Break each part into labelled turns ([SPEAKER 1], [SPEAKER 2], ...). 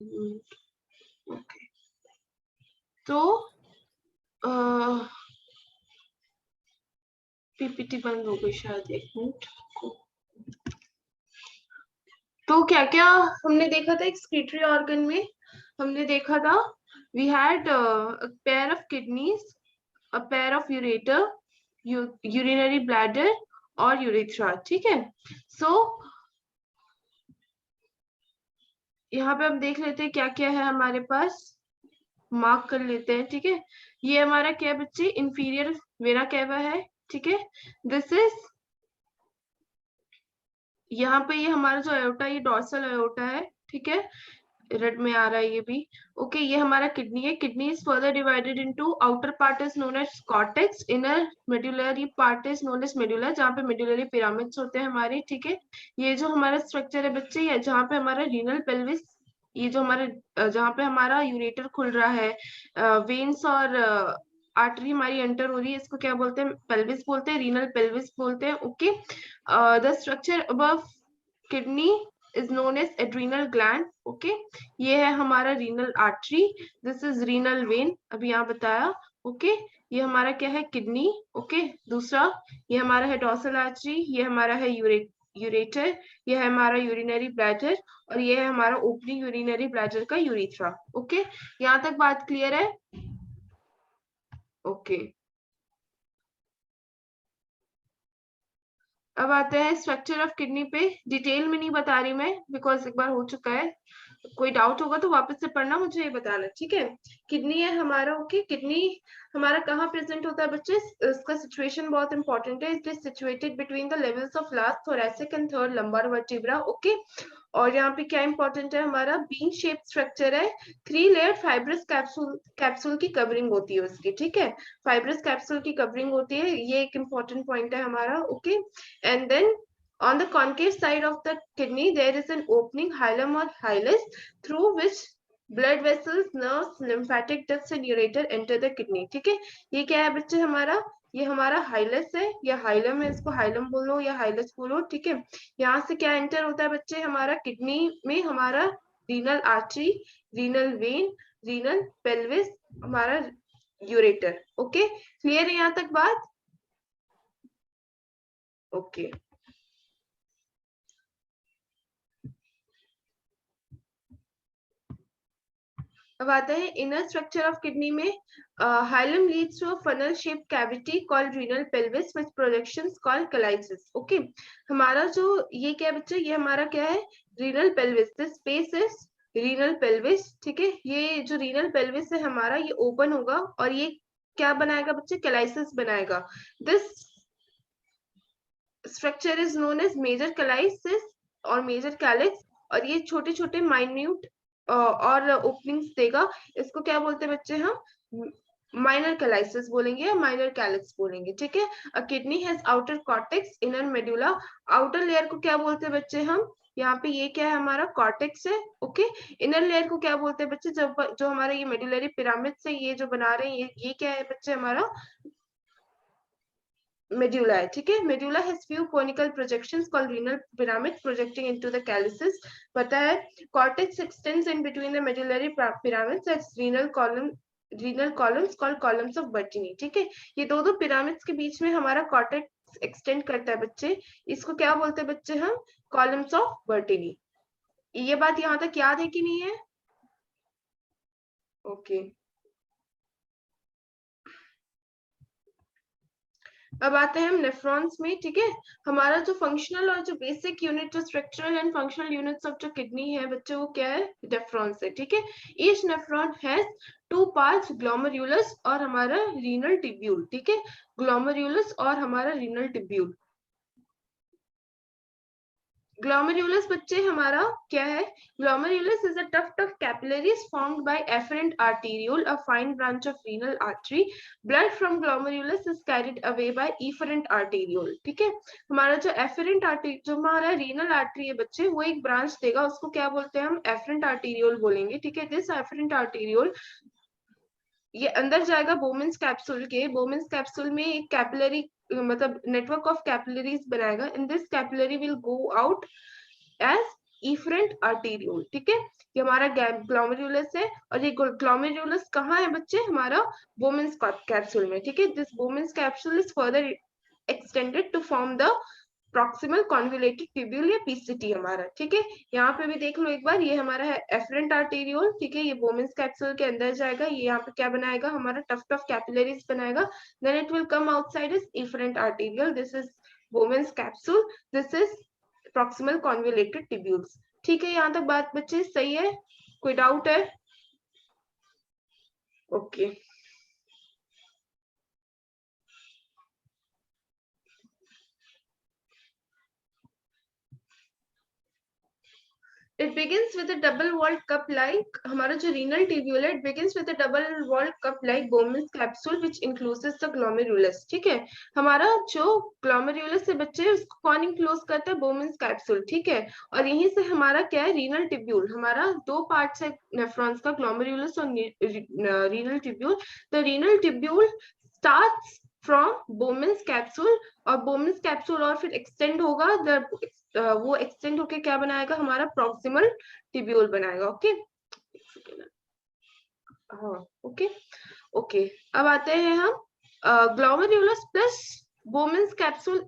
[SPEAKER 1] Okay, तो PPT बंद हो गई शायद, 1 मिनट। तो क्या क्या हमने देखा था एक्सक्रीटरी ऑर्गन में? हमने देखा था we had pair of kidneys, a pair of ureter, urinary bladder और यूरेथ्रा, ठीक है। सो यहाँ पे हम देख लेते हैं क्या क्या है हमारे पास, मार्क कर लेते हैं, ठीक है। ये हमारा क्या है बच्चे, इंफीरियर वेना कैवा है, ठीक है। दिस इज, यहाँ पे ये हमारा जो अयोटा, ये डॉर्सल अयोटा है, ठीक है। रेड में आ रहा है ये भी। ओके, ये हमारा किडनी है। Kidney is further divided into, outer part is known as cortex, inner medullary part is known as medulla, जहाँ पे मेडुलरी पिरामिड्स होते हैं हमारे, ठीक है। ये जो हमारा स्ट्रक्चर है बच्चे, ये जहाँ पे हमारा रीनल पेल्विस, ये जो हमारे जहाँ पे हमारा यूरेटर खुल रहा है, वेन्स और आर्टरी हमारी एंटर हो रही है, इसको क्या बोलते हैं, पेल्विस बोलते हैं, रीनल पेल्विस बोलते हैं। Okay, the structure above kidney is known as adrenal gland. Okay, ये है हमारा renal artery, this is renal vein, अभी यहाँ बताया। ओके, ये हमारा क्या है, किडनी। ओके, दूसरा ये हमारा है डॉर्सल आर्टरी, ये हमारा है यूरेटर, ये है हमारा यूरिनरी ब्लैडर, और ये है हमारा ओपनिंग यूरिनरी ब्लैडर का यूरिथ्रा। ओके, यहाँ तक बात क्लियर है? ओके, अब आते हैं स्ट्रक्चर ऑफ किडनी पे। डिटेल में नहीं बता रही मैं, बिकॉज एक बार हो चुका है। कोई डाउट होगा तो वापस से पढ़ना, मुझे ये बताना, ठीक है। किडनी है हमारा। ओके, किडनी हमारा कहाँ प्रेजेंट होता है बच्चे, इसका सिचुएशन बहुत इंपॉर्टेंट है। It is situated between the levels of last thoracic and third lumbar vertebra. Okay, और यहाँ पे क्या इंपॉर्टेंट है, हमारा बीन शेप स्ट्रक्चर है, 3 लेयर फाइब्रस कैप्सूल, कैप्सूल की कवरिंग होती है उसकी, ठीक है। फाइब्रस कैप्सूल की कवरिंग होती है, ये एक इंपॉर्टेंट पॉइंट है हमारा। Okay, and then on the concave side of the kidney there is an opening, hilum or hilus, through which blood vessels, nerves, lymphatic ducts and ureter enter the kidney, ठीक है। ये क्या है बच्चे हमारा, ये हमारा हाइलस है या हाइलम है, इसको हाइलम बोलो या हाइलस बोलो, ठीक है। यहाँ से क्या एंटर होता है बच्चे हमारा किडनी में, हमारा renal artery, renal vein, renal pelvis, हमारा यूरेटर। ओके, क्लियर है यहाँ तक बात? ओके, अब आता है इनर स्ट्रक्चर ऑफ किडनी में। Hilum leads to a funnel shaped cavity called renal pelvis with projections called calyces. Okay, हमारा जो ये क्या है बच्चे, ये हमारा क्या है, renal pelvis, this space is renal pelvis, ठीक है। ये जो रीनल पेल्विस है हमारा, ये ओपन होगा और ये क्या बनाएगा बच्चे, कैलाइसिस बनाएगा। This structure is known as major calyces और मेजर कैलिक्स, और ये छोटे छोटे माइन्यूट और ओपनिंग्स देगा, इसको क्या बोलते हैं बच्चे, हम माइनर कैलाइसिस बोलेंगे या माइनर कैलिक्स बोलेंगे, ठीक है। A kidney has outer cortex, inner medulla, outer layer को क्या बोलते हैं बच्चे हम, यहाँ पे ये क्या है हमारा कॉर्टेक्स है। ओके, इनर लेयर को क्या बोलते हैं बच्चे, जब जो हमारा ये मेडुलरी पिरामिड से ये जो बना रहे हैं, ये क्या है बच्चे हमारा medulla है, ठीक है। medulla has few conical projections called renal pyramid projecting into the calyces, पता है। cortex extends in between the medullary pyramids as renal columns called columns of Bertini, ठीक है। ये दो दो pyramids के बीच में हमारा cortex extend करता है बच्चे, इसको क्या बोलते हैं बच्चे हम, columns of Bertini। ये बात यहाँ तक याद है कि नहीं है? ओके, अब आते हैं हम नेफ्रॉन्स में, ठीक है। हमारा जो फंक्शनल और जो बेसिक यूनिट, जो structural and functional units of जो किडनी है बच्चे, वो क्या है, नेफ्रॉन्स है, ठीक है। Each nephron has 2 parts, glomerulus और हमारा रीनल टिब्यूल, ठीक है। ग्लोमेरुलस और हमारा रीनल टिब्यूल। ग्लोमेरुलस बच्चे हमारा क्या है, glomerulus is a tuft of capillaries formed by afferent arteriole, a fine branch of renal artery. Blood from glomerulus is carried away by efferent arteriole, ठीक है। हमारा जो efferent artery, जो हमारा renal artery है बच्चे, वो एक ब्रांच देगा, उसको क्या बोलते हैं हम, efferent arteriole बोलेंगे, ठीक है। दिस efferent arteriole ये अंदर जाएगा बोमेंस कैप्सूल के, बोमेंस कैप्सूल में एक कैपिलरी, मतलब नेटवर्क ऑफ कैपिलरीज बनाएगा, in this capillary will go out as efferent arteriole, ठीक है। ये हमारा ग्लोमेरुलस है, और ये ग्लोमेरुलस कहाँ है बच्चे, हमारा बोमेन्स कैप्सूल में, ठीक है। This Bowman's capsule is further extended to form the proximal convoluted tubule या पीसीटी हमारा, ठीक है। यहाँ पे भी देख लो एक बार, ये हमारा है एफरेंट आर्टेरियोल, ठीक है। ये बोमेन्स कैप्सूल के अंदर जाएगा, ये यहाँ पे क्या बनाएगा, हमारा टफ्ट ऑफ कैपिलरीज बनाएगा, then it will come outside is efferent arteriole, this is Bowman's capsule, this is proximal convoluted tubules, ठीक है। यहाँ तक बात बच्चे सही है, कोई डाउट है? Okay It begins with a double-walled cup-like, हमारा जो renal tubule है, it begins with a double-walled cup-like Bowman's capsule which includes the glomerulus, ठीक है। हमारा जो glomerulus है बच्चे, उसको कौन include करता है, Bowman's capsule, ठीक है। और यहीं से हमारा क्या है, renal tubule, हमारा दो parts है nephrons का, glomerulus और renal tubule। The renal tubule starts from Bowman's capsule, और Bowman's capsule और फिर extend होगा, वो एक्सटेंड होके क्या बनाएगा, हमारा प्रॉक्सिमल टिब्यूल बनाएगा, ओके। हाँ ओके ओके। अब आते हैं हम ग्लोमेरुलस प्लस बोमेन्स कैप्सूल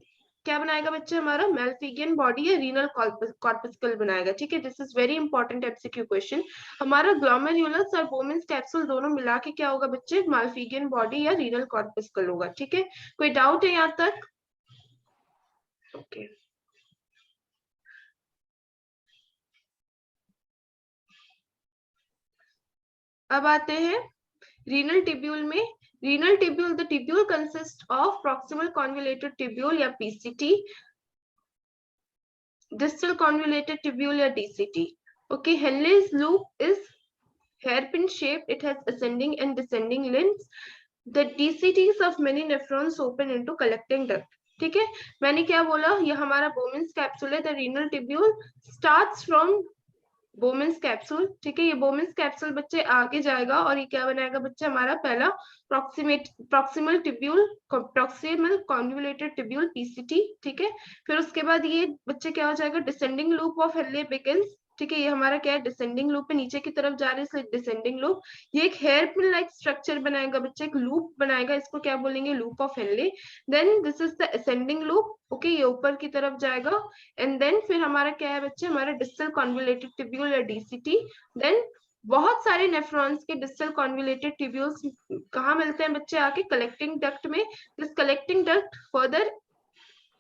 [SPEAKER 1] क्या बनाएगा बच्चे, हमारा मैल्फिगियन बॉडी या रीनल कॉर्पस्कल बनाएगा, ठीक है। This is very important MCQ question. हमारा ग्लोमेरुलस और बोमेन्स कैप्सूल दोनों मिला के क्या होगा बच्चे, मैल्फिगियन बॉडी या रीनल कॉर्पस्कल होगा, ठीक है। कोई डाउट है यहाँ तक? ओके अब आते हैं रीनल टिब्यूल में। Renal tubule, the tubule consist of proximal convoluted tubule या पीसीटी, distal convoluted tubule या DCT, okay। Henle's loop is hairpin shaped, it has ascending and descending limbs, the DCTs of many nephrons open into collecting duct, ठीक है। मैंने क्या बोला, ये हमारा Bowman's capsule है, the renal tubule starts from Bowman's capsule, ठीक है। ये बोमेन्स कैप्सूल बच्चे आगे जाएगा और ये क्या बनाएगा बच्चे, हमारा पहला proximal tubule, proximal convoluted tubule PCT, ठीक है। फिर उसके बाद ये बच्चे क्या हो जाएगा, descending loop of Henley begins, ठीक है। ये हमारा क्या है, डिसेंडिंग लूप पे नीचे की तरफ जा रहे हैं, इसलिए डिसेंडिंग लूप। ये एक हेयर पिन लाइक स्ट्रक्चर बनाएगा बच्चे, एक लूप बनाएगा, इसको क्या बोलेंगे, loop of Henle. Then this is the ascending loop, okay, ये ऊपर की तरफ जाएगा। एंड देन फिर हमारा क्या है बच्चे, हमारा डिस्टल कॉन्वोलेटेड टिब्यूल या डीसीटी। देन बहुत सारे नेफ्रॉन्स के डिस्टल कॉन्वोलेटेड ट्यूब्यूल्स कहाँ मिलते हैं बच्चे, आके कलेक्टिंग डक्ट में। This collecting duct further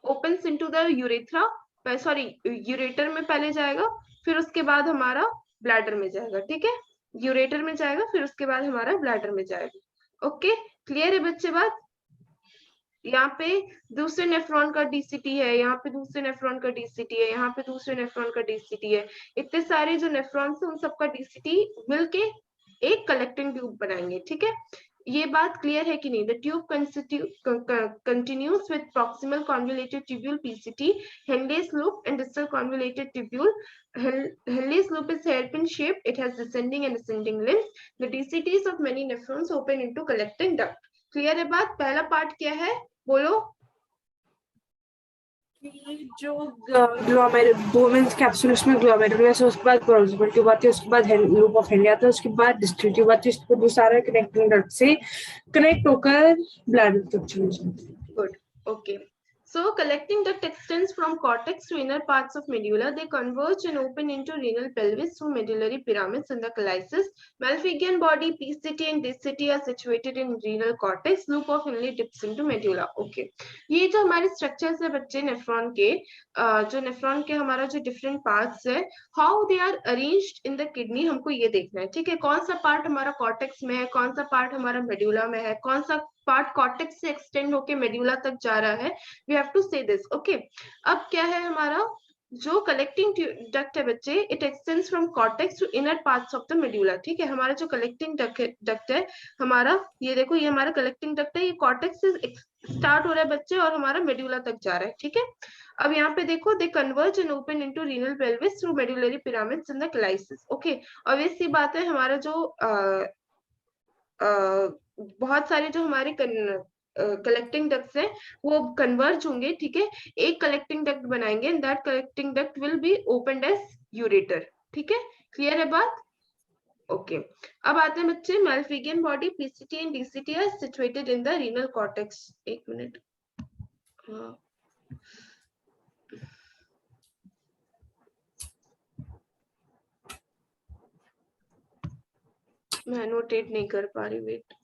[SPEAKER 1] opens into the urethra, sorry ureter में पहले जाएगा, फिर उसके बाद हमारा ब्लैडर में जाएगा, ठीक है। यूरेटर में जाएगा, फिर उसके बाद हमारा ब्लैडर में जाएगा, ओके। क्लियर है बच्चे बात? यहाँ पे दूसरे नेफ्रॉन का डीसीटी है, यहाँ पे दूसरे नेफ्रॉन का डीसीटी है, यहाँ पे दूसरे नेफ्रॉन का डीसीटी है। इतने सारे जो नेफ्रॉन्स है उन सबका डीसीटी मिलके एक कलेक्टिंग ट्यूब बनाएंगे, ठीक है। ये बात क्लियर है कि नहीं? The tube continues with proximal convoluted tubule PCT, Henle's loop and distal convoluted tubule. Henle's loop is hairpin shaped. It has descending and ascending limbs. The DCTs of many nephrons open into collecting duct. Clear है बात? पहला part क्या है बोलो?
[SPEAKER 2] जो Bowman's capsule में glomerulus है, उसके बाद प्रॉक्सिमल ट्यूब आती है, उसके बाद लूप ऑफ हेनले आता है, उसके बाद डिस्टल ट्यूब आती है, उसके बाद वो सारा कनेक्टिंग डक्ट से कनेक्ट होकर ब्लैडर तक चले जाते हैं।
[SPEAKER 1] Good, okay. So collecting duct extends from cortex to inner parts of medulla. They converge and open into renal pelvis through medullary pyramids in the calyces. Malpighian body, PCT and DCT are situated in renal cortex. Loop of Henle dips into medulla. Okay. ये जो हमारे structures है बच्चे nephron के, जो nephron के हमारा जो डिफरेंट पार्ट्स है, how they are arranged in the kidney, हमको ये देखना है, ठीक है। कौन सा पार्ट हमारा कॉर्टेक्स में है, कौन सा पार्ट हमारा मेडुला में है, कौन सा पार्ट कॉर्टेक्स से एक्सटेंड होके मेडुला तक जा रहा है, we have to say this, okay. अब क्या है हमारा जो कलेक्टिंग डक्ट है बच्चे, it extends from cortex to inner parts of the medulla, ठीक है। हमारा जो कलेक्टिंग डक्ट है हमारा, ये देखो ये हमारा कलेक्टिंग डक्ट है, ये कॉर्टेक्स से स्टार्ट हो रहा है बच्चे और हमारा मेडुला तक जा रहा है, ठीक है। अब यहाँ पे देखो, they converge and open into renal pelvis through medullary pyramids in the calyces, okay. Obvious सी बात है, हमारा जो बहुत सारे जो हमारे कलेक्टिंग डक्ट्स हैं वो कन्वर्ज होंगे, ठीक है। एक कलेक्टिंग डक्ट बनाएंगे and that collecting duct will be opened as ureter, ठीक है, क्लियर है बात? ओके अब आते हैं बच्चे, Malpighian body PCT and DCT are situated in the renal cortex. एक मिनट, हाँ मैं नोटेट नहीं कर पा रही, वेट।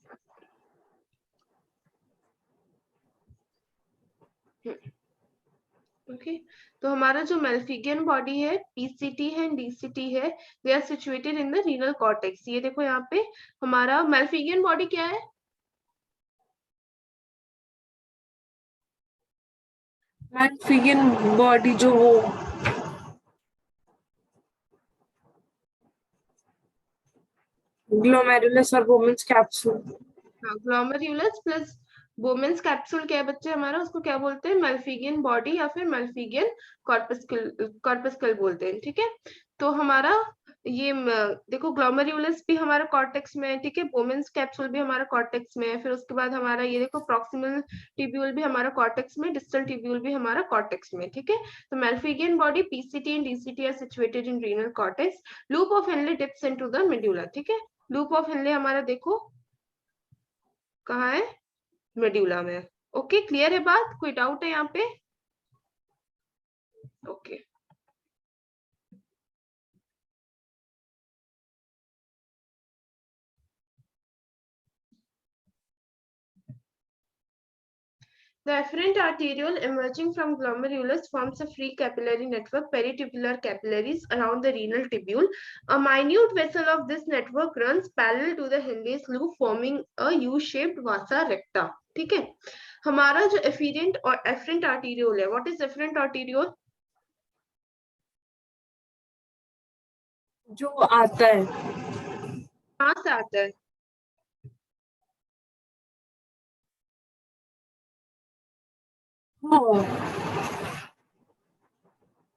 [SPEAKER 1] ओके तो हमारा जो मैल्फिगियन बॉडी है, पीसीटी है, डीसीटी है, they are situated in the renal cortex. ये देखो यहाँ पे हमारा मैल्फिगियन बॉडी क्या है?
[SPEAKER 2] मैल्फिगियन बॉडी जो वो ग्लोमेरुलस और बोमेन्स कैप्सूल।
[SPEAKER 1] हाँ ग्लोमेरुलस प्लस बोमेन्स कैप्सूल क्या है बच्चे हमारा, उसको क्या बोलते हैं? मैल्फिगियन बॉडी या फिर मैल्फिगियन कॉर्पस्कल बोलते हैं, ठीक है। तो हमारा ये देखो ग्लोमेरुलस भी हमारा कॉर्टेक्स में है, ठीक है, बोमेन्स कैप्सूल भी हमारा कॉर्टेक्स में है, फिर उसके बाद हमारा ये देखो प्रॉक्सिमल टिब्यूल भी हमारा कॉर्टेक्स में, डिस्टल टिब्यूल भी हमारा कॉर्टेक्स में, ठीक है। तो Malpighian body PCT and DCT are situated in renal cortex. Loop of Henle dips into the medulla, ठीक है। लूप ऑफ हेनले हमारा देखो कहाँ है? मेड्यूला में। ओके क्लियर है बात, कोई डाउट है यहाँ पे? Okay The afferent arteriole emerging from glomerulus forms a free capillary network, peritubular capillaries around the renal tubule. A minute vessel of this network runs parallel to the Henle's loop, forming a U-shaped vasa recta. ठीक है, हमारा जो efferent और afferent arteriole है, what is afferent arteriole?
[SPEAKER 2] जो आता है
[SPEAKER 1] कहाँ से आता है?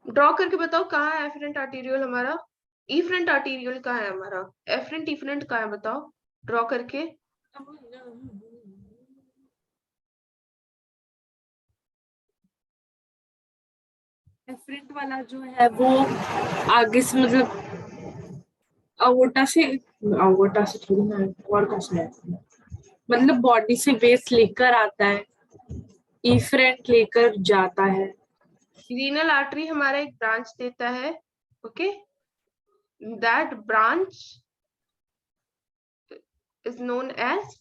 [SPEAKER 1] ड्रॉ करके बताओ कहाँ है एफरेंट आर्टीरियल हमारा? इफरेंट आर्टीरियल कहाँ है हमारा? एफरेंट इफरेंट कहाँ है बताओ ड्रॉ करके।
[SPEAKER 2] एफरेंट वाला जो है वो आगे से मतलब अवोटा से थोड़ी ना, और कैसे है, मतलब बॉडी से वेस्ट लेकर आता है, इफरेंट लेकर जाता है।
[SPEAKER 1] रीनल आर्टरी हमारा एक ब्रांच देता है, okay, that branch is known as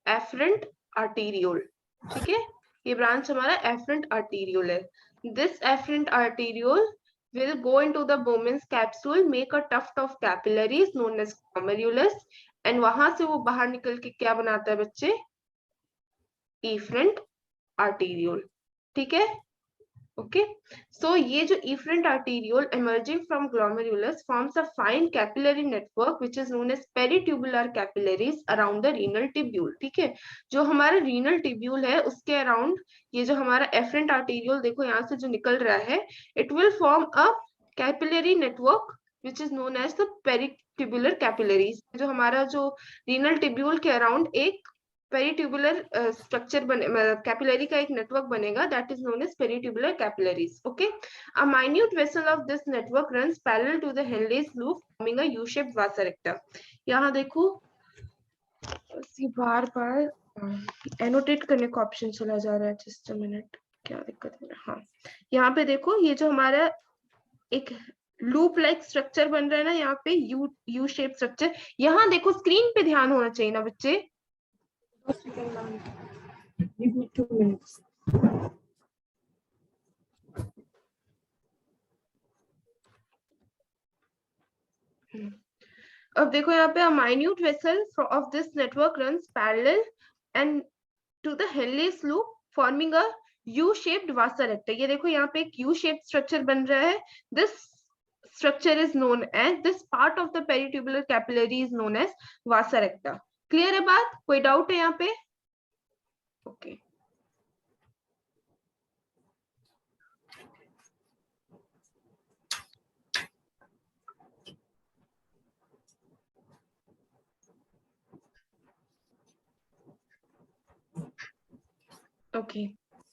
[SPEAKER 1] afferent arteriole, ठीक है, ये ब्रांच हमारा एफरेंट आर्टीरियोल है। This afferent arteriole will go into the Bowman's capsule, make a tuft of capillaries known as glomerulus, and वहां से वो बाहर निकल के क्या बनाता है बच्चे? efferent arteriole, ठीक है। ओके सो ये जो efferent arteriole emerging from glomerulus forms a fine capillary network which is known as peritubular capillaries around the renal tubule, ठीक है। जो हमारा renal tubule है उसके अराउंड ये जो हमारा efferent arteriole देखो यहाँ से जो निकल रहा है, it will form a capillary network which is known as the peritubular capillaries। जो हमारा जो renal tubule के अराउंड एक पेरिट्यूबुलर स्ट्रक्चर बने, कैपिलरी का एक नेटवर्क बनेगा, that is known as peritubular capillaries, okay. A minute vessel of this network runs parallel to the Henle's loop forming a U shaped vasa recta. यहाँ देखो बार बार annotate करने का option चला जा रहा है, जस्ट अ मिनट, क्या दिक्कत हो रहा है? हाँ यहाँ पे देखो ये जो हमारा एक लूप लाइक स्ट्रक्चर बन रहा है ना, यहाँ पे यू शेप स्ट्रक्चर, यहाँ देखो स्क्रीन पे ध्यान होना चाहिए ना बच्चे।
[SPEAKER 2] Give me 2 minutes.
[SPEAKER 1] अब देखो यहाँ पे minute vessel of this network runs parallel and to the Henle's loop forming a U shaped vasa recta. ये देखो यहाँ पे एक यू शेप्ड स्ट्रक्चर बन रहा है, this structure is known as, this part of the peritubular capillary is known as vasa recta. Clear है बात, कोई डाउट है यहाँ पे? ओके ओके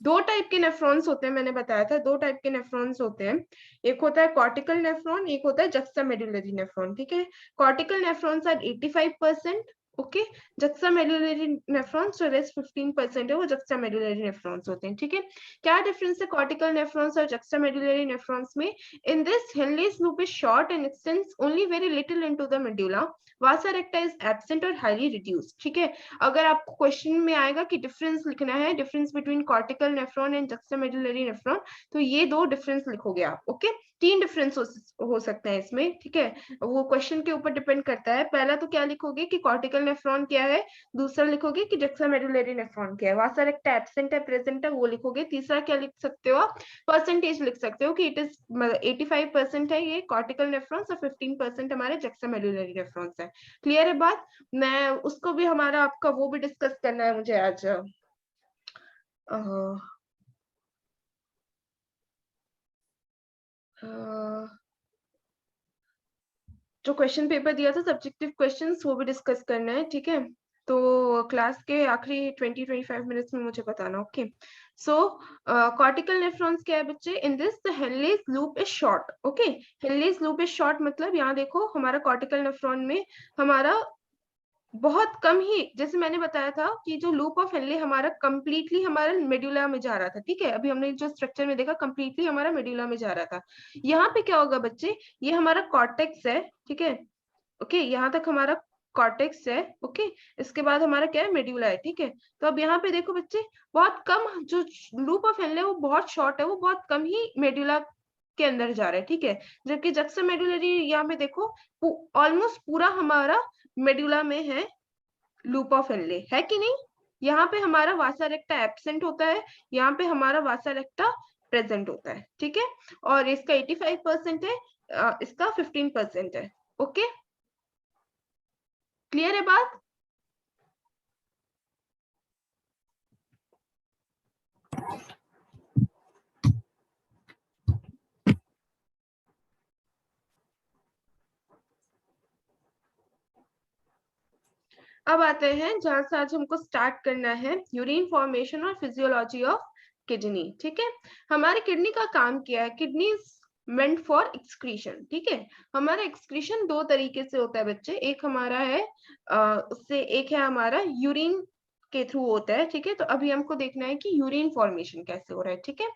[SPEAKER 1] दो टाइप के नेफ्रॉन्स होते हैं, मैंने बताया था 2 टाइप के नेफ्रॉन्स होते हैं। एक होता है कॉर्टिकल नेफ्रॉन, एक होता है जक्सामेडुलरी नेफ्रॉन, ठीक है। Cortical nephrons are 85%, okay. Juxtamedullary nephrons जो रेस्ट 15% है वो जक्सामेडुलरी नेफ्रॉन्स होते हैं, ठीक है। क्या डिफरेंस है कॉर्टिकल नेफ्रॉन्स और जक्सामेडुलरी नेफ्रॉन्स में? In this Henle's loop is short and x tends only very little into the medulla, Vasa रेक्टा is absent और हाईली रिड्यूस्ड, ठीक है। अगर आपको क्वेश्चन में आएगा कि डिफरेंस लिखना है, difference between cortical nephron and juxtamedullary nephron, तो ये 2 डिफरेंस लिखोगे आप, ओके। 3 डिफरेंस हो सकते हैं इसमें, ठीक है। वो क्वेश्चन के ऊपर डिपेंड करता है। पहला तो क्या लिखोगे कि कॉर्टिकल नेफ्रॉन क्या है, दूसरा लिखोगे कि जक्सामेडुलरी नेफ्रॉन क्या है, वासा रेक्टा एब्सेंट है प्रेजेंट है वो लिखोगे, तीसरा क्या लिख सकते हो आप, परसेंटेज लिख सकते हो कि इट इज 85% है ये कॉर्टिकल नेफ्रॉन्स और 15% हमारे जक्सामेडुलरी नेफ्रॉन्स है। क्लियर है बात? मैं उसको भी हमारा आपका वो भी डिस्कस करना है मुझे आज। जो क्वेश्चन पेपर दिया था सब्जेक्टिव क्वेश्चंस वो भी डिस्कस करना है, ठीक है। तो क्लास के आखिरी 20-25 मिनट्स में मुझे बताना, ओके। सो कॉर्टिकल नेफ्रॉन्स क्या है बच्चे? In this the Henle's loop is short, okay. Henle's loop is short मतलब यहाँ देखो हमारा कॉर्टिकल नेफ्रॉन में हमारा बहुत कम ही, जैसे मैंने बताया था कि जो लूप ऑफ हेनले हमारा कंप्लीटली हमारा मेडुला में जा रहा था, ठीक है। अभी हमने जो स्ट्रक्चर में देखा कंप्लीटली हमारा मेडुला में जा रहा था। यहाँ पे क्या होगा बच्चे, ये हमारा कॉर्टेक्स है, ठीक है, ओके। यहाँ तक हमारा कॉर्टेक्स है, ओके। इसके बाद हमारा क्या है, मेडुला है, ठीक है। तो अब यहाँ पे देखो बच्चे, बहुत कम जो लूप ऑफ हेनले वो बहुत शॉर्ट है, वो बहुत कम ही मेडुला के अंदर जा रहा है, ठीक है। जबकि जक्सामेडुलरी यहाँ पे देखो ऑलमोस्ट पूरा हमारा मेडुला में है लूप ऑफ हेनले, है कि नहीं? यहाँ पे हमारा वासा रेक्टा एब्सेंट होता है, यहाँ पे हमारा वासा रेक्टा प्रेजेंट होता है, ठीक है। और इसका 85% है, इसका 15% है, ओके। क्लियर है बात? अब आते हैं जहां से आज हमको स्टार्ट करना है, यूरिन फॉर्मेशन और फिजियोलॉजी ऑफ किडनी, ठीक है। हमारे किडनी का काम क्या है? किडनी मेंट फॉर एक्सक्रीशन, ठीक है। हमारा एक्सक्रीशन 2 तरीके से होता है बच्चे, एक हमारा है उससे एक है हमारा यूरिन के थ्रू होता है, ठीक है। तो अभी हमको देखना है कि यूरिन फॉर्मेशन कैसे हो रहा है, ठीक है।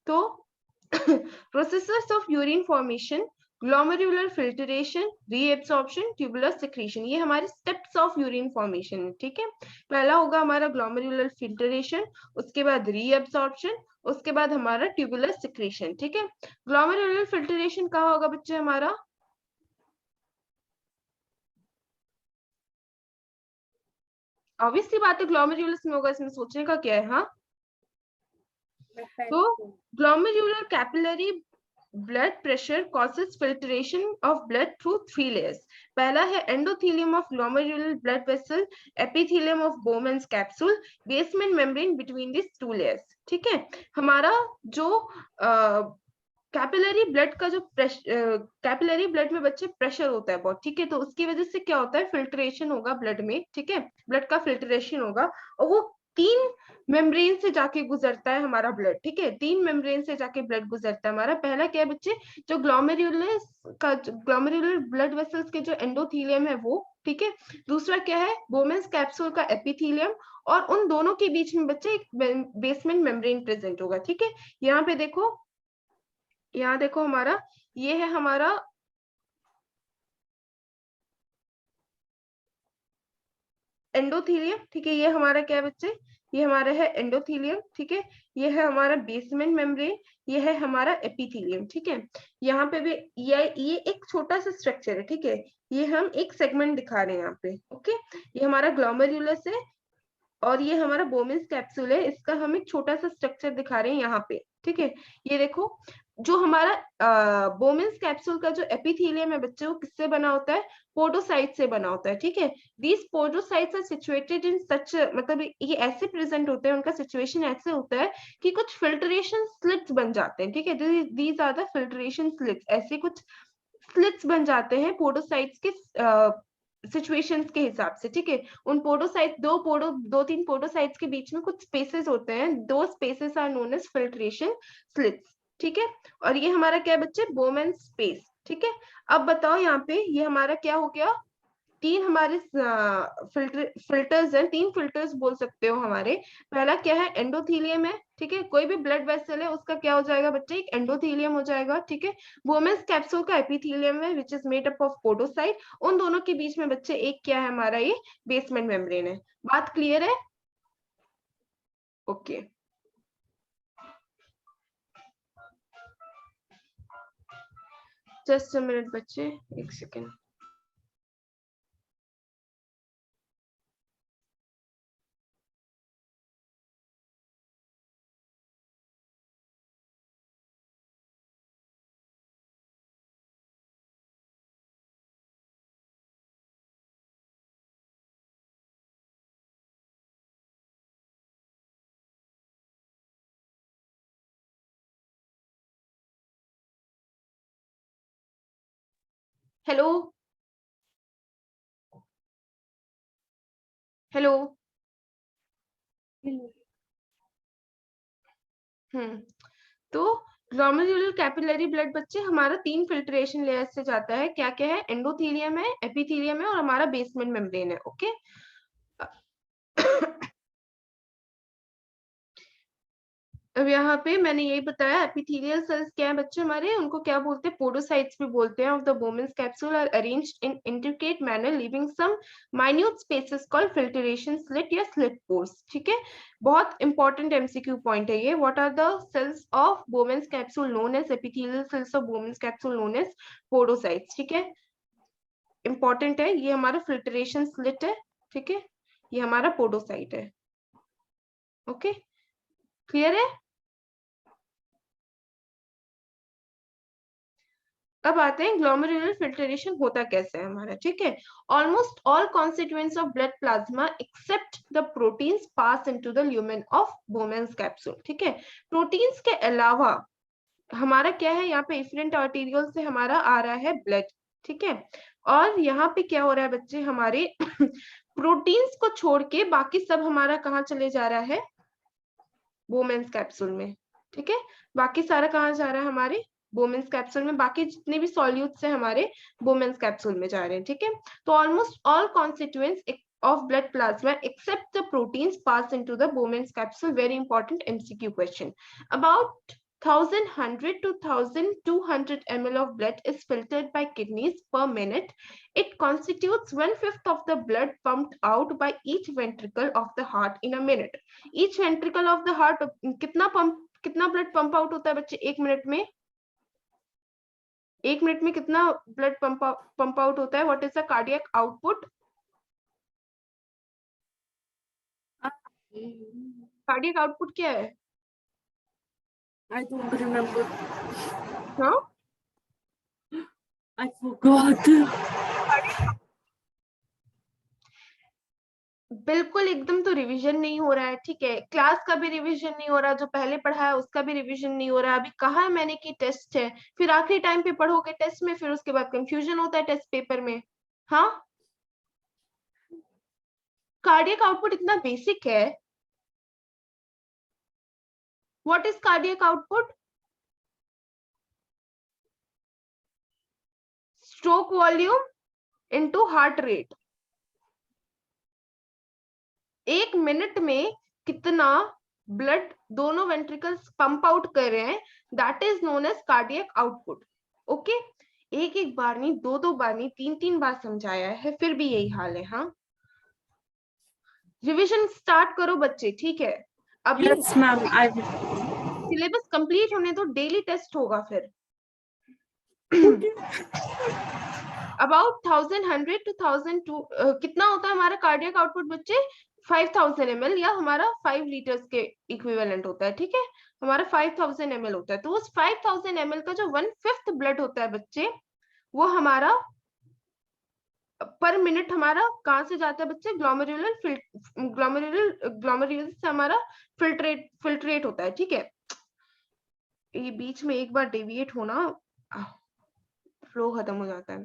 [SPEAKER 1] तो processes of urine formation, glomerular filtration, reabsorption, tubular secretion, ये हमारे स्टेप्स ऑफ यूरिन फॉर्मेशन है, ठीक है। पहला होगा हमारा ग्लोमेरुलर फिल्ट्रेशन, उसके बाद रीएब्सॉर्प्शन, उसके बाद हमारा ट्यूबुलर सिक्रीशन, ठीक है। ग्लोमेरुलर फिल्ट्रेशन कहाँ होगा बच्चे हमारा? ऑब्वियसली बात है ग्लोमेरुलस में होगा, इसमें सोचने का क्या है, हाँ। तो glomerular capillary blood pressure causes filtration of blood through 3 layers. पहला है endothelium of glomerular blood vessel, epithelium of Bowman's capsule, basement membrane between these 2 layers, ठीक है। हमारा जो कैपिलरी ब्लड का जो कैपिलरी ब्लड में बच्चे प्रेशर होता है बहुत, ठीक है। तो उसकी वजह से क्या होता है, फिल्ट्रेशन होगा ब्लड में, ठीक है। ब्लड का फिल्ट्रेशन होगा और वो 3 मेम्ब्रेन से जाके गुजरता है हमारा ब्लड, ठीक है। 3 मेम्ब्रेन से जाके ब्लड गुजरता है हमारा। पहला क्या है बच्चे, जो ग्लोमेरुलर ब्लड वेसल्स के जो एंडोथीलियम है वो, ठीक है। दूसरा क्या है, बोमेंस कैप्सूल का एपिथीलियम, और उन दोनों के बीच में बच्चे एक बेसमेंट मेम्ब्रेन प्रेजेंट होगा, ठीक है। यहाँ पे देखो, यहाँ देखो हमारा ये है हमारा एंडोथीलियम, ठीक है। ये हमारा क्या है बच्चे, ये हमारा है एंडोथीलियम, ठीक है। ये है हमारा बेसमेंट मेम्ब्रेन, ये है हमारा एपिथीलियम, ठीक है। यहाँ पे भी ये एक छोटा सा स्ट्रक्चर है, ठीक है। ये हम एक सेगमेंट दिखा रहे हैं यहाँ पे, ओके। ये हमारा ग्लोमेरुलस है और ये हमारा बोमेंस कैप्सूल है, इसका हम एक छोटा सा स्ट्रक्चर दिखा रहे हैं यहाँ पे, ठीक है। ये देखो, जो हमारा बोमेंस कैप्सूल का जो एपिथेलियम है बच्चे, वो किससे बना होता है, पोडोसाइट से बना होता है, ठीक है। These podocytes are situated in such, मतलब ये ऐसे प्रेजेंट होते हैं, उनका सिचुएशन ऐसे होता है कि कुछ फिल्ट्रेशन स्लिट्स बन जाते हैं, ठीक है। These are the filtration slits, ऐसे कुछ स्लिट्स बन जाते हैं पोडोसाइट्स के सिचुएशंस के हिसाब से, ठीक है। उन पोडोसाइट दो तीन पोडोसाइट्स के बीच में कुछ स्पेसेस होते हैं, दो spaces are known as filtration slits, ठीक है। और ये हमारा क्या है बच्चे, बोमेन स्पेस, ठीक है। अब बताओ यहाँ पे ये हमारा क्या हो गया, तीन हमारे फिल्टर्स हैं, तीन फिल्टर्स बोल सकते हो हमारे। पहला क्या है, एंडोथीलियम है, ठीक है। कोई भी ब्लड वेसल है उसका क्या हो जाएगा बच्चे, एक एंडोथीलियम हो जाएगा, ठीक है। वोमेन्स कैप्सूल का एपिथीलियम है which is made up of podocyte. उन दोनों के बीच में बच्चे एक क्या है हमारा, ये बेसमेंट मेम्ब्रेन है। बात क्लियर है? ओके जस्ट अ मिनट बच्चे, एक सेकेंड। Hello hello. तो ग्लोमेरुलर कैपिलरी ब्लड बच्चे हमारा तीन फिल्ट्रेशन लेयर से जाता है, क्या क्या है, एंडोथीलियम है, एपिथीलियम है और हमारा बेसमेंट मेम्ब्रेन है, ओके। अब यहाँ पे मैंने यही बताया, एपिथेलियल सेल्स क्या है बच्चे हमारे, उनको क्या बोलते हैं, पोडोसाइट्स भी बोलते हैं, of the Bowman's capsule are arranged in intricate manner leaving some minute spaces called filtration slit या स्लिट पोर्स, ठीक है। बहुत इंपॉर्टेंट एमसीक्यू पॉइंट है ये। What are the cells of Bowman's capsule known as, epithelial cells of Bowman's capsule known as podocytes, ठीक है। Important है, ये हमारा फिल्ट्रेशन स्लिट है, ठीक है, ये हमारा पोडोसाइट है, ओके क्लियर है। अब आते हैं ग्लोमेरुलर फिल्ट्रेशन होता कैसे है हमारा, ठीक है। Almost all constituents of blood plasma except the proteins pass into the lumen of Bowman's capsule, ठीक है। प्रोटीन्स के अलावा हमारा क्या है, यहाँ पे इफरेंट आर्टेरियल से हमारा आ रहा है ब्लड, ठीक है। और यहाँ पे क्या हो रहा है बच्चे, हमारे प्रोटीन्स को छोड़ के बाकी सब हमारा कहाँ चले जा रहा है, बोमेन्स कैप्सूल में, ठीक है। बाकी सारा कहाँ जा रहा है, हमारे बोमेन्स कैप्सूल में। बाकी जितने भी सॉल्यूट्स हैं हमारे बोमेन्स कैप्सूल में जा रहे हैं, ठीक है। तो almost all constituents of blood plasma except the proteins pass into the Bowman's capsule. Very important MCQ question. About 1100 to 1200 ml of blood is filtered by kidneys per minute. It constitutes 1/5 of the blood pumped out by each ventricle of the heart in a minute. Each ventricle of the heart कितना blood pump out होता है बच्चे एक minute में, एक minute में कितना blood pump out होता है, what is the cardiac output, cardiac output क्या है,
[SPEAKER 2] I don't remember.
[SPEAKER 1] हाँ
[SPEAKER 2] I forgot.
[SPEAKER 1] बिल्कुल एकदम तो रिवीजन नहीं हो रहा है, ठीक है। क्लास का भी रिवीजन नहीं हो रहा, जो पहले पढ़ा है उसका भी रिवीजन नहीं हो रहा। अभी कहा है मैंने कि टेस्ट है, फिर आखिरी टाइम पे पढ़ोगे टेस्ट में, फिर उसके बाद कंफ्यूजन होता है टेस्ट पेपर में। हाँ कार्डियक आउटपुट इतना बेसिक है। What is cardiac output, stroke volume into heart rate. एक मिनट में कितना ब्लड दोनों वेंट्रिकल्स पंप आउट कर रहे हैं, that is known as cardiac output, okay. एक एक बार नहीं, दो दो बार नहीं, तीन तीन बार समझाया है, फिर भी यही हाल है। हाँ रिवीजन स्टार्ट करो बच्चे, ठीक है। अभी
[SPEAKER 2] Yes, ma'am. I will.
[SPEAKER 1] Syllabus complete होने तो डेली टेस्ट होगा फिर। अबाउट 1100 to 1002 कितना होता है हमारा कार्डियक आउटपुट बच्चे, 5000 ml या हमारा 5 लीटर्स के इक्विवेलेंट होता है, ठीक है। हमारा 5000 ml होता है, तो उस 5000 ml का जो 1/5 ब्लड होता है बच्चे, वो हमारा पर मिनट हमारा कहाँ से जाता है बच्चे, ग्लोमेरुलर से हमारा फिल्ट्रेट होता है, ठीक है। ये बीच में एक बार डेविएट होना फ्लो खत्म हो जाता है,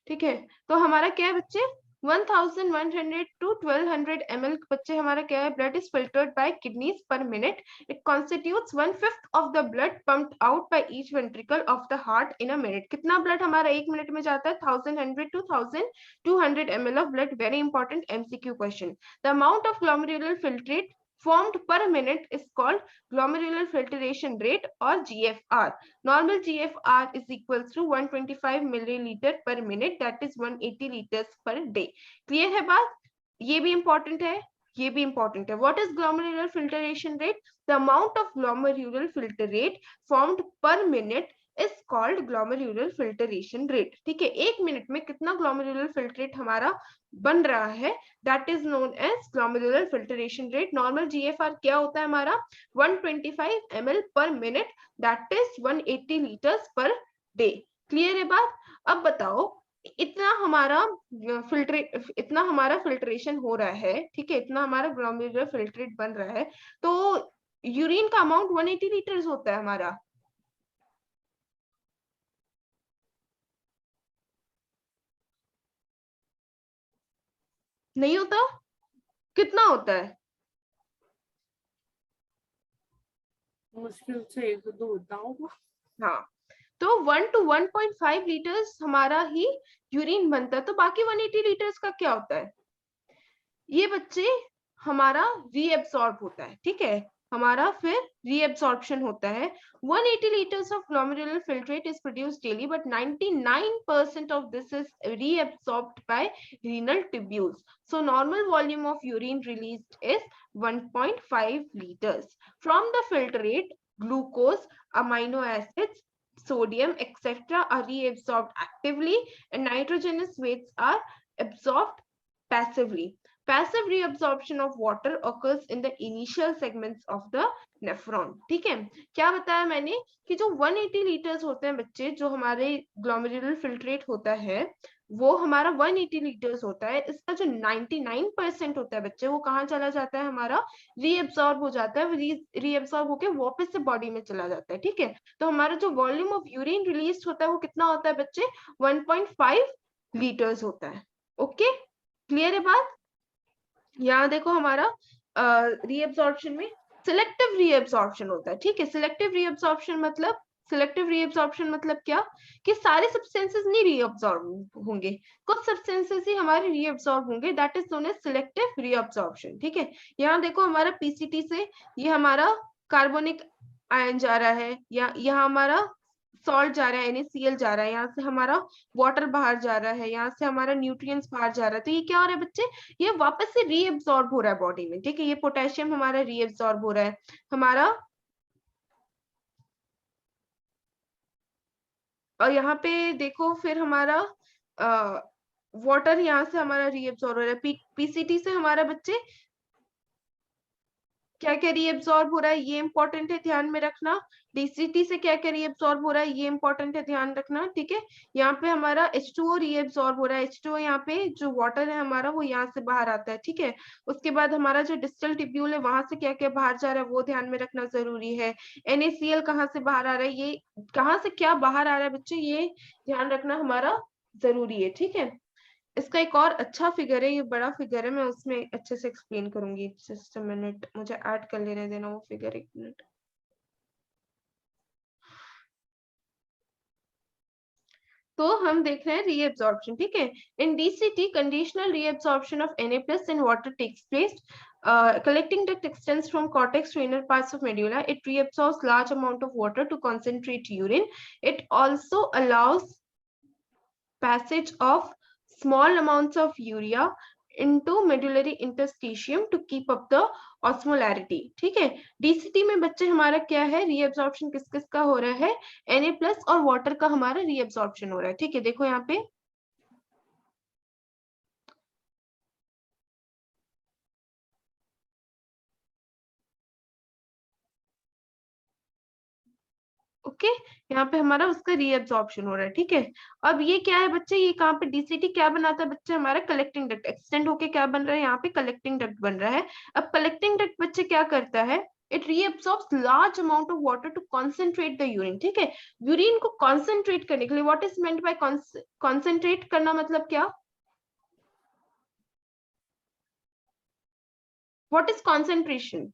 [SPEAKER 1] ठीक है। तो हमारा क्या है बच्चे, 1100 to 1200 ml बच्चे हमारा क्या है, blood is filtered by kidneys per minute. It constitutes 1/5 of the blood pumped out by each ventricle of the heart in a minute. कितना ब्लड हमारा एक मिनट में जाता है? 1100 to 1200 ml of blood. Very important MCQ question. The amount of glomerular filtrate formed per minute is called glomerular filtration rate or GFR. Normal GFR is equals to 125 milliliter per minute, that is 180 liters per day. Clear है बात? ये भी important है, ये भी important है. What is glomerular filtration rate? The amount of glomerular filtrate formed per minute is called glomerular filtration rate. ठीक है, एक मिनट में कितना glomerular filtrate हमारा बन रहा है, that is known as glomerular filtration rate. Normal GFR क्या होता है हमारा? 125 ml per minute, that is 180 liters per day. Clear है बात? अब बताओ, इतना हमारा फिल्ट्रेशन हो रहा है, ठीक है, इतना हमारा ग्लोमेरुलर फिल्ट्रेट बन रहा है, तो यूरिन का अमाउंट 180 लीटर्स होता है हमारा. नहीं होता? कितना होता है?
[SPEAKER 2] मुश्किल से 1-2 होता होगा.
[SPEAKER 1] हाँ, तो 1 to 1.5 लीटर्स हमारा ही यूरिन बनता है. तो बाकी 180 लीटर्स का क्या होता है? ये बच्चे हमारा रीएब्सॉर्ब होता है. ठीक है, हमारा फिर रीएब्सॉर्प्शन होता है. 180 liters of glomerular filtrate is produced daily, but 99% of this is reabsorbed by renal tubules. So normal volume of urine released is 1.5 liters. From the filtrate, glucose, amino acids, sodium, etc. are reabsorbed actively, and nitrogenous wastes are absorbed passively. Passive reabsorption of water occurs in the initial segments of the nephron. ठीक है, क्या बताया मैंने कि जो 180 litres होते हैं बच्चे, जो हमारे ग्लोमेरुलर फिल्ट्रेट होता है, वो हमारा 180 लीटर्स होता है. इसका जो 99% होता है बच्चे, वो कहाँ चला जाता है? हमारा रीएब्सॉर्ब हो जाता है. रीएब्सॉर्ब होके वापस से बॉडी में चला जाता है. ठीक है, तो हमारा जो वॉल्यूम ऑफ यूरिन रिलीज होता है वो कितना होता है बच्चे? 1.5 लीटर्स होता है. ओके, क्लियर है बात? यहाँ देखो हमारा रीएब्सॉर्प्शन में सिलेक्टिव रीएब्सॉर्प्शन होता है. ठीक है, सिलेक्टिव रीएब्सॉर्प्शन मतलब क्या? कि सारे सब्सटेंसेस नहीं रीअब्सॉर्ब होंगे, कुछ सब्सटेंसेस ही हमारे रीअब्सॉर्ब होंगे. That is known as selective reabsorption. ठीक है, यहाँ देखो हमारा पीसीटी से ये हमारा कार्बोनिक आयन जा रहा है, या यहाँ हमारा सॉल्ट जा रहा है, NaCl जा रहा है, यहाँ से हमारा वाटर बाहर जा रहा है, यहाँ से हमारा न्यूट्रिएंट्स बाहर जा रहा है. तो ये क्या हो रहा है बच्चे? ये वापस से रीअब्सॉर्ब हो रहा है बॉडी में. ठीक है, ये पोटेशियम हमारा रीअब्सॉर्ब हो रहा है हमारा, और यहाँ पे देखो फिर हमारा वाटर यहाँ से हमारा रीअब्सॉर्ब हो रहा है. पीसीटी से हमारा बच्चे क्या क्या रीअब्सॉर्ब हो रहा है, ये इंपॉर्टेंट है, ध्यान में रखना. डीसीटी से क्या क्या रीअब्सॉर्ब हो रहा है, ये इंपॉर्टेंट है, ध्यान रखना. ठीक है, यहाँ पे हमारा H2O रीअब्सॉर्ब हो रहा है. H2O यहाँ पे जो वाटर है हमारा, वो यहाँ से बाहर आता है. ठीक है, उसके बाद हमारा जो डिस्टल टिब्यूल है, वहां से क्या क्या बाहर जा रहा है, वो ध्यान में रखना जरूरी है. NaCl कहाँ से बाहर आ रहा है, ये कहाँ से क्या बाहर आ रहा है बच्चे, ये ध्यान रखना हमारा जरूरी है. ठीक है, इसका एक और अच्छा फिगर है, ये बड़ा फिगर है, मैं उसमें अच्छे से एक्सप्लेन करूंगी. जस्ट अ मिनट, मुझे ऐड कर लेने देना वो फिगर, एक मिनट. तो हम देख रहे हैं रीअब्सॉर्प्शन. ठीक है, in DCT conditional reabsorption of Na+ in water takes place. Collecting duct extends from cortex to inner parts of medulla. It reabsorbs large amount of water to concentrate urine. It also allows passage of small amounts of urea into medullary interstitium to keep up the osmolarity. ठीक है, DCT में बच्चे हमारा क्या है, reabsorption किस किस का हो रहा है? Na+ और वाटर का हमारा रीअब्सॉर्प्शन हो रहा है. ठीक है, देखो यहाँ पे ओके, यहाँ पे हमारा उसका रीअब्सॉर्प्शन हो रहा है. ठीक है, अब ये क्या है बच्चे, ये कहाँ पे डीसीटी क्या बनाता है बच्चे, हमारा कलेक्टिंग डक्ट एक्सटेंड होके क्या बन रहा है, यहाँ पे कलेक्टिंग डक्ट बन रहा है. अब कलेक्टिंग डक्ट बच्चे क्या करता है, it reabsorbs large amount of water to concentrate the urine. ठीक है, यूरिन को कॉन्सेंट्रेट करने के लिए, what is meant by concentrate करना, मतलब क्या? What is concentration?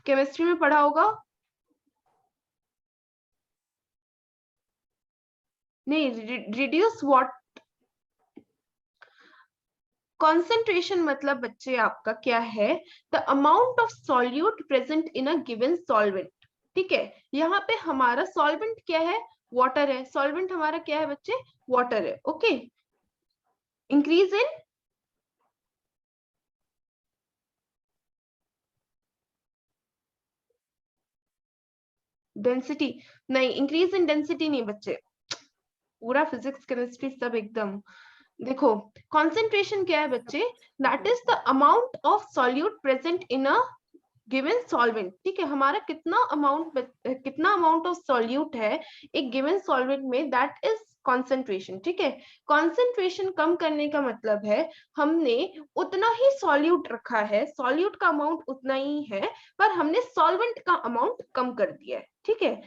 [SPEAKER 1] केमिस्ट्री में पढ़ा होगा। नहीं, रिड्यूस व्हाट? कॉन्सेंट्रेशन मतलब बच्चे आपका क्या है? The amount of solute present in a given solvent. ठीक है, यहाँ पे हमारा सॉल्वेंट क्या है? वाटर है। सॉल्वेंट हमारा क्या है बच्चे? वाटर है। Okay, increase in density? नहीं, इंक्रीज इन डेंसिटी नहीं बच्चे, पूरा फिजिक्स केमिस्ट्री सब एकदम। देखो, कॉन्सेंट्रेशन क्या है बच्चे? That is the amount of solute present in a given solvent. ठीक है, हमारा कितना अमाउंट ऑफ सॉल्यूट है एक गिवन सॉल्वेंट में, दैट इज कॉन्सेंट्रेशन। ठीक है, कॉन्सेंट्रेशन कम करने का मतलब है हमने उतना ही सॉल्यूट रखा है, सॉल्यूट का अमाउंट उतना ही है, पर हमने सॉल्वेंट का अमाउंट कम कर दिया है। ठीक है,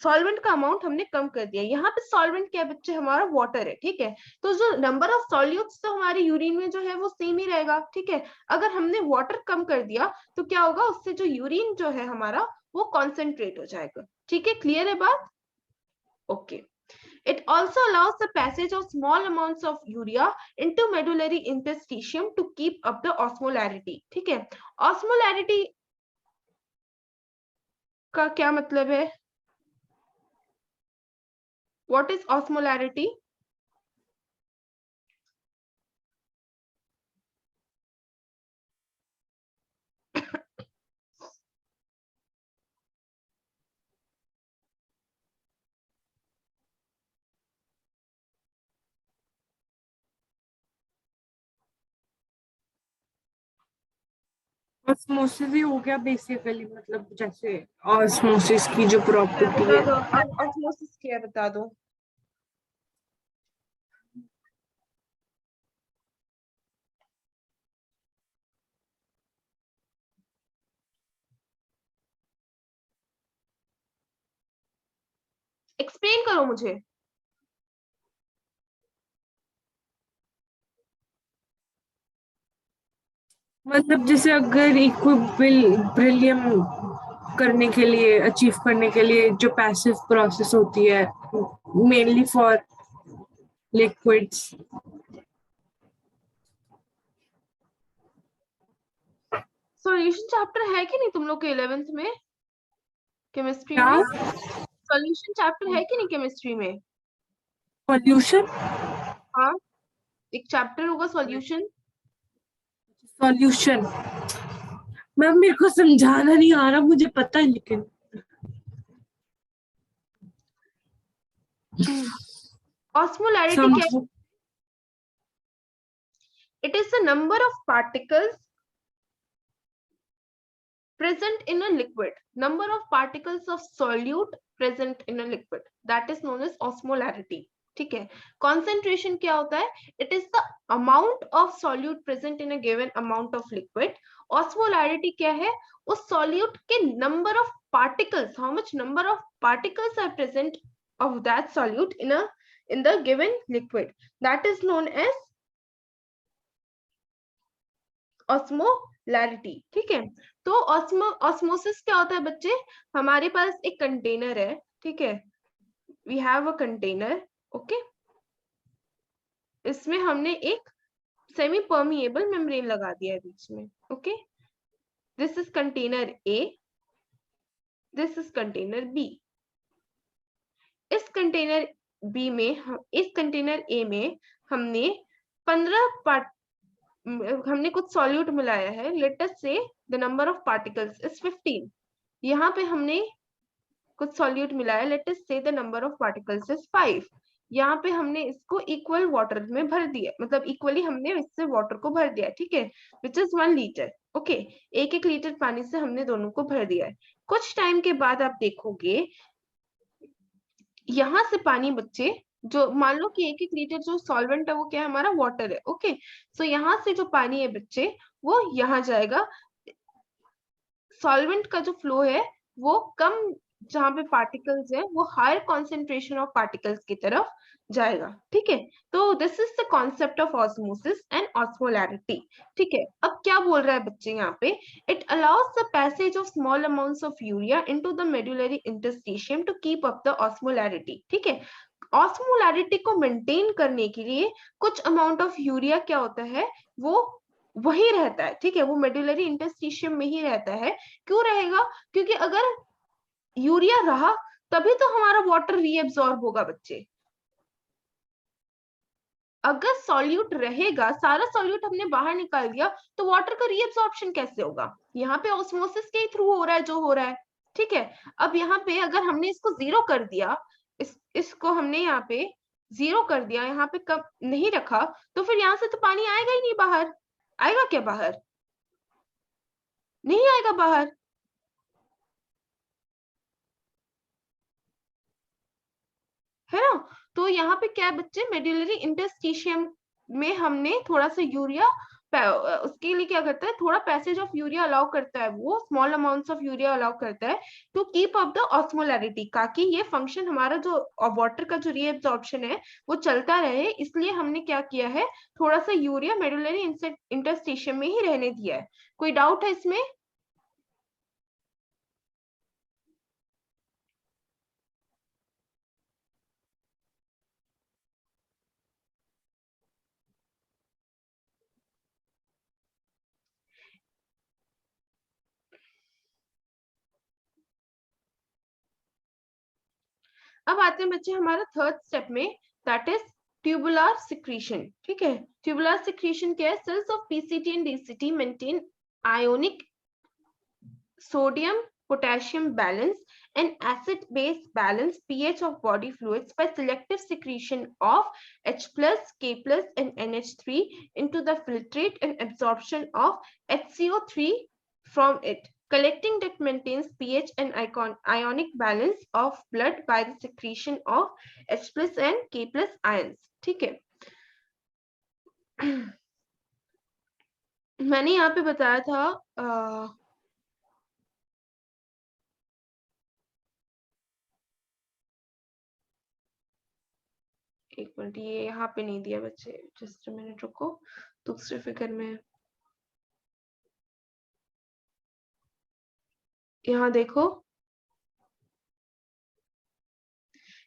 [SPEAKER 1] सॉल्वेंट का अमाउंट हमने कम कर दिया। यहाँ पे सॉल्वेंट क्या है बच्चे? हमारा वाटर है। ठीक है, तो जो नंबर ऑफ सॉल्यूट्स तो हमारे यूरिन में जो है वो सेम ही रहेगा। ठीक है, अगर हमने वाटर कम कर दिया तो क्या होगा? उससे जो यूरिन जो है हमारा वो कॉन्सेंट्रेट हो जाएगा। ठीक है, क्लियर है बात? Okay. It also allows the passage of small amounts of urea into medullary interstitium to keep up the osmolarity. ठीक है, osmolarity का क्या मतलब है? What is osmolarity?
[SPEAKER 2] ऑस्मोसिस ही हो गया बेसिकली, मतलब जैसे ऑस्मोसिस की जो प्रॉपर्टी
[SPEAKER 1] बता
[SPEAKER 2] है।
[SPEAKER 1] दो, ऑस्मोसिस क्या है बता दो। एक्सप्लेन करो मुझे।
[SPEAKER 2] मतलब जैसे अगर इक्विलिब्रियम करने के लिए, अचीव करने के लिए जो पैसिव प्रोसेस होती है mainly for liquids.
[SPEAKER 1] Solution chapter है कि नहीं तुम लोग के 11th में केमिस्ट्री
[SPEAKER 2] क्या?
[SPEAKER 1] में? सॉल्यूशन चैप्टर है कि नहीं केमिस्ट्री में?
[SPEAKER 2] सॉल्यूशन?
[SPEAKER 1] हाँ, एक चैप्टर होगा सॉल्यूशन।
[SPEAKER 2] सॉल्यूशन मैम मेरे को समझाना नहीं आ रहा, मुझे पता है लेकिन
[SPEAKER 1] ऑस्मोलैरिटी क्या है?
[SPEAKER 2] समझो।
[SPEAKER 1] It is the number of particles present in a liquid, number of particles of solute present in a liquid, that is known as osmolarity. ठीक है, concentration क्या होता है? It is the amount of solute present in a given amount of liquid. Osmolarity क्या है? उस solute के number of particles, how much number of particles are present of that solute in the given liquid, that is known as osmolarity. ठीक है, तो osmosis क्या होता है बच्चे? हमारे पास एक कंटेनर है। ठीक है, we have a container. Okay, इसमें हमने एक सेमी परमिएबल मेम्ब्रेन लगा दिया है बीच में। Okay, this is container A, this is container B. इस कंटेनर बी में, इस कंटेनर ए में हमने 15 हमने कुछ सॉल्यूट मिलाया है। लेट अस से the number of particles is 15। यहाँ पे हमने कुछ सॉल्यूट मिलाया, लेट अस से the number of particles is 5। यहाँ पे हमने इसको इक्वल वाटर में भर दिया, मतलब इक्वली हमने इससे वाटर को भर दिया। ठीक है, which is 1 litre. Okay, 1-1 litre पानी से हमने दोनों को भर दिया है। कुछ टाइम के बाद आप देखोगे यहाँ से पानी बच्चे, जो मान लो कि 1-1 लीटर जो सॉल्वेंट है वो क्या है? हमारा वाटर है। ओके, सो यहाँ से जो पानी है बच्चे वो यहाँ जाएगा। सॉल्वेंट का जो फ्लो है वो कम जहाँ पे पार्टिकल्स है वो हायर कॉन्सेंट्रेशन ऑफ पार्टिकल्स की तरफ जाएगा। ठीक है, तो this is the concept of osmosis and osmolarity. ठीक है, अब क्या बोल रहा है बच्चे यहाँ पे, it allows the passage of small amounts of urea into the medullary interstitium to keep up the osmolarity. ठीक है, ऑस्मोलैरिटी को मेंटेन करने के लिए कुछ अमाउंट ऑफ यूरिया क्या होता है, वो वही रहता है। ठीक है, वो मेडुलरी इंटरस्टिशियम में ही रहता है। क्यों रहेगा, क्योंकि अगर यूरिया रहा तभी तो हमारा वाटर रीएब्सॉर्ब होगा बच्चे। अगर सॉल्यूट रहेगा, सारा सॉल्यूट हमने बाहर निकाल दिया, तो वाटर का रीएब्सॉर्प्शन कैसे होगा? यहाँ पे ऑस्मोसिस के थ्रू हो रहा है जो हो रहा है। ठीक है, अब यहाँ पे अगर हमने इसको जीरो कर दिया, इसको हमने यहाँ पे जीरो कर दिया, यहाँ पे कब नहीं रखा, तो फिर यहाँ से तो पानी आएगा ही नहीं बाहर। आएगा क्या बाहर? नहीं आएगा बाहर, है ना। तो यहाँ पे क्या है बच्चे, मेडुलरी इंटरस्टिशियम में हमने थोड़ा सा यूरिया, उसके लिए क्या करता है, थोड़ा पैसेज ऑफ यूरिया अलाउ करता है, वो small amounts of urea allow करता है to keep up the osmolarity, ताकि ये फंक्शन हमारा जो वाटर का जो रीएब्सॉर्प्शन है वो चलता रहे। इसलिए हमने क्या किया है, थोड़ा सा यूरिया मेडुलरी इंटरस्टिशियम में ही रहने दिया है। कोई डाउट है इसमें? अब आते हैं बच्चे हमारा थर्ड स्टेप में, दैट इज ट्यूबुलर सिक्रीशन। ठीक है, ट्यूबुलर सिक्रीशन क्या है, cells of PCT and DCT maintain ionic sodium potassium balance and acid base balance pH of body fluids by selective secretion of H plus, K plus and NH3 into the filtrate and absorption of HCO3 from it. Collecting that maintains pH and ionic balance of blood by the secretion of H plus and K plus ions. ठीक है, मैंने यहाँ पे बताया था एक minute, ये यहाँ पे नहीं दिया बच्चे, जस्ट मिनट रुको, दूसरे फिगर में यहाँ देखो,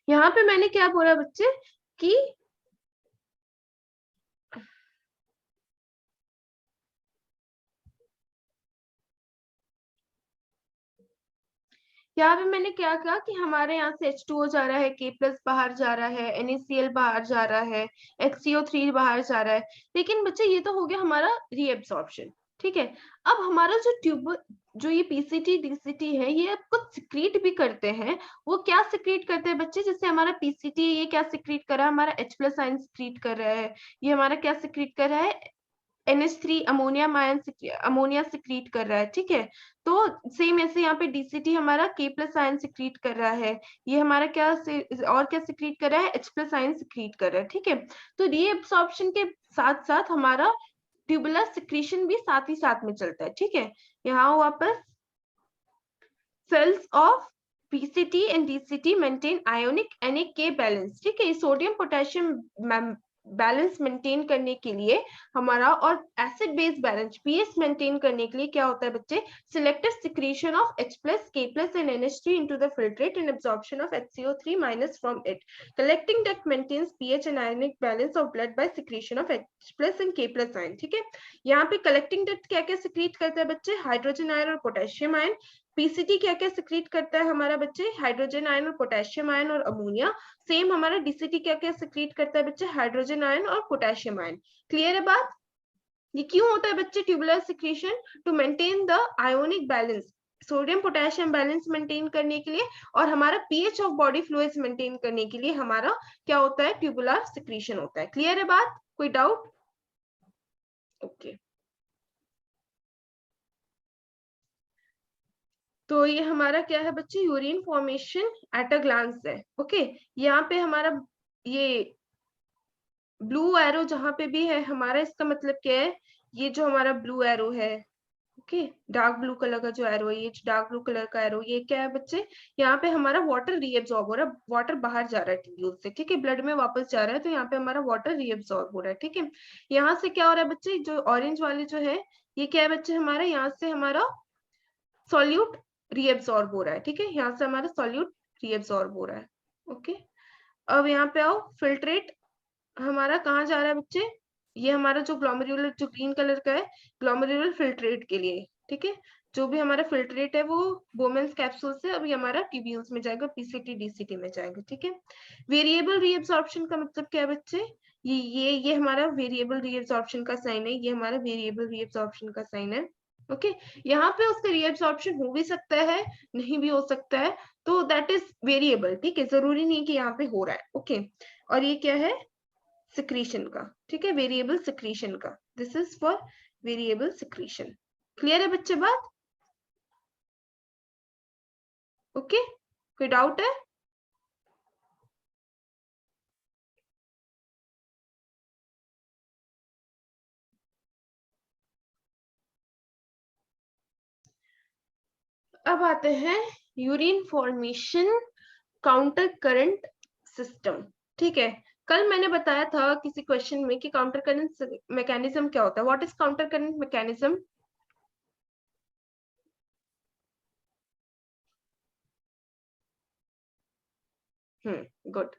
[SPEAKER 1] यहाँ पे मैंने क्या बोला बच्चे कि यहाँ पे मैंने क्या कहा कि हमारे यहाँ से H2O जा रहा है, K प्लस बाहर जा रहा है, NaCl बाहर जा रहा है, HCO3 बाहर जा रहा है। लेकिन बच्चे ये तो हो गया हमारा रीएब्सॉर्प्शन। ठीक है, अब हमारा जो ये पीसीटी डीसीटी है, ये अब कुछ सिक्रीट भी करते हैं। वो क्या सिक्रीट करते हैं बच्चे, जैसे हमारा पीसीटी ये क्या सिक्रीट कर रहा है, हमारा H प्लस आयन सिक्रीट कर रहा है, ये हमारा क्या सिक्रीट कर रहा है, NH3 अमोनिया सिक्रीट कर रहा है। ठीक है, तो सेम ऐसे यहाँ पे डीसीटी हमारा K प्लस आयन सिक्रीट कर रहा है, ये हमारा और क्या सिक्रीट कर रहा है, H प्लस आयन सिक्रीट कर रहा है। ठीक है, तो रीएब्सॉर्प्शन के साथ साथ हमारा ट्यूबुलर सिक्रीशन भी साथ ही साथ में चलता है। ठीक है, यहाँ वापस cells of PCT and DCT maintain ionic NaK balance। ठीक है, सोडियम पोटेशियम बैलेंस मेंटेन करने के लिए हमारा, और acid base balance pH maintain करने के लिए क्या होता है बच्चे, selective secretion of H plus, K plus and NH3 into the filtrate and absorption of HCO3 minus from it. Collecting that maintains pH and ionic balance of blood by secretion of H plus and K plus ion। ठीक है, यहाँ पे collecting date क्या क्या secrete करता है बच्चे, hydrogen ion और पोटेशियम आयन। पीसीटी क्या क्या सिक्रीट करता है हमारा बच्चे, हाइड्रोजन आयन और पोटेशियम आयन और अमोनिया। सेम हमारा डीसीटी क्या क्या सिक्रीट करता है बच्चे, हाइड्रोजन आयन और पोटेशियम आयन। क्लियर है बात? ये क्यों होता है बच्चे tubular secretion, to maintain the ionic balance, sodium potassium balance maintain करने के लिए, और हमारा pH of body fluids maintain करने के लिए हमारा क्या होता है, ट्यूबुलर सिक्रीशन होता है। क्लियर है बात? कोई डाउट? ओके, तो ये हमारा क्या है बच्चे, urine formation at a glance है। ओके, यहाँ पे हमारा ये ब्लू एरो जहां पे भी है हमारा, इसका मतलब क्या है, ये जो हमारा ब्लू एरो है ओके, डार्क ब्लू कलर का जो एरो, ये डार्क ब्लू कलर का एरो, ये क्या है बच्चे, यहाँ पे हमारा वाटर रीएब्सॉर्ब हो रहा है, वाटर बाहर जा रहा है ट्यूब से, ठीक है, ब्लड में वापस जा रहा है, तो यहाँ पे हमारा वाटर रीएब्सॉर्ब हो रहा है, ठीक है। यहाँ से क्या हो रहा है बच्चे, जो ऑरेंज वाले जो है, ये क्या है बच्चे हमारा, यहाँ से हमारा सॉल्यूट रीएब्सॉर्ब हो रहा है, ठीक है, यहाँ से हमारा सॉल्यूट रीएब्सॉर्ब हो रहा है। ओके, अब यहाँ पे आओ, फिल्ट्रेट हमारा कहाँ जा रहा है बच्चे, ये हमारा जो ग्लोमेरुलर जो ग्रीन कलर का है, ग्लोमेरुलर फिल्ट्रेट के लिए, ठीक है, जो भी हमारा फिल्ट्रेट है वो बोमेन्स कैप्सूल से अभी हमारा ट्यूब्यूल्स में जाएगा, पीसीटी डीसीटी में जाएगा, ठीक है। वेरिएबल रीअब्सॉर्प्शन का मतलब क्या है बच्चे, ये हमारा वेरिएबल रीअब्सॉर्प्शन का साइन है, ये हमारा वेरिएबल रीअब्सॉर्प्शन का साइन है। ओके, यहाँ पे उसका रीअब्सॉर्प्शन हो भी सकता है, नहीं भी हो सकता है, तो दैट इज वेरिएबल, ठीक है, जरूरी नहीं कि यहाँ पे हो रहा है। ओके, और ये क्या है, सिक्रीशन का, ठीक है, वेरिएबल सिक्रीशन का, this is for variable secretion. Clear है बच्चे बात? ओके, कोई डाउट है? अब आते हैं urine formation counter current system, ठीक है। कल मैंने बताया था किसी क्वेश्चन में कि काउंटर करंट मैकेनिज्म क्या होता है, what is counter current mechanism? Good.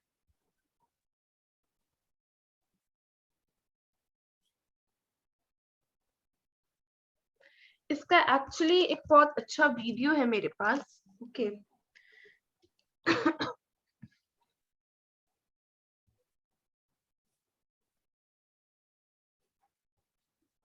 [SPEAKER 1] इसका एक्चुअली एक बहुत अच्छा वीडियो है मेरे पास, ओके,